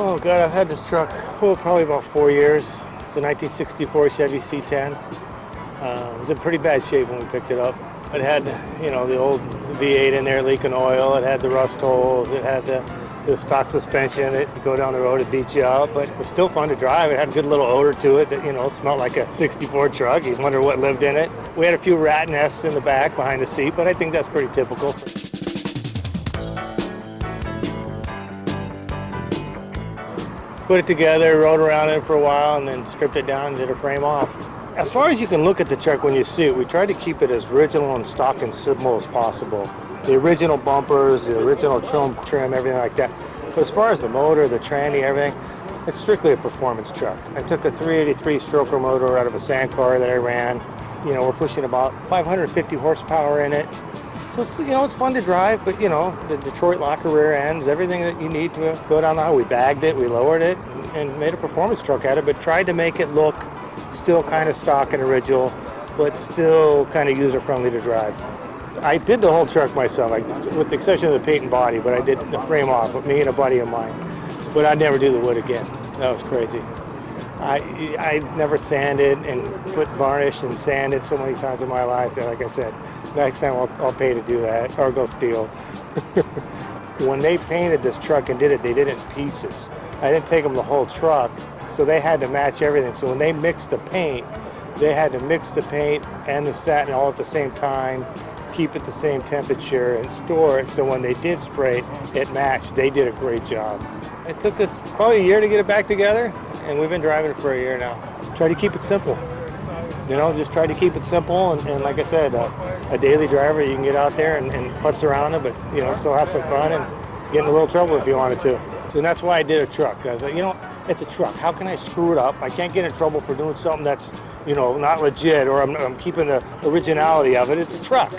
Oh God, I've had this truck, probably about 4 years. It's a 1964 Chevy C10. It was in pretty bad shape when we picked it up. It had, the old V8 in there leaking oil. It had the rust holes. It had the stock suspension. You go down the road, it beats you up, but it was still fun to drive. It had a good little odor to it that, smelled like a 64 truck. You wonder what lived in it. We had a few rat nests in the back behind the seat, but I think that's pretty typical. Put it together, rode around it for a while, and then stripped it down and did a frame off. As far as you can look at the truck when you see it, we tried to keep it as original and stock and simple as possible. The original bumpers, the original trim, everything like that. But as far as the motor, the tranny, everything, it's strictly a performance truck. I took a 383 stroker motor out of a sand car that I ran. We're pushing about 550 horsepower in it. So it's fun to drive, but the Detroit locker rear ends, everything that you need to go down the highway. We bagged it, we lowered it, and made a performance truck out of it, but tried to make it look still kind of stock and original, but still kind of user-friendly to drive. I did the whole truck myself, with the exception of the paint and body, but I did the frame off with me and a buddy of mine. But I'd never do the wood again. That was crazy. I never sanded and put varnish and sanded so many times in my life that, like I said, next time I'll pay to do that or go steal. When they painted this truck and did it, they did it in pieces. I didn't take them the whole truck, so they had to match everything. So when they mixed the paint, they had to mix the paint and the satin all at the same time, keep it the same temperature, and store it so when they did spray it, it matched. They did a great job. It took us probably a year to get it back together, and we've been driving it for a year now. Try to keep it simple. Just try to keep it simple, and like I said, a daily driver, you can get out there and putz around it, but still have some fun and get in a little trouble if you wanted to. So that's why I did a truck. I was like, it's a truck. How can I screw it up? I can't get in trouble for doing something that's, not legit, or I'm keeping the originality of it. It's a truck.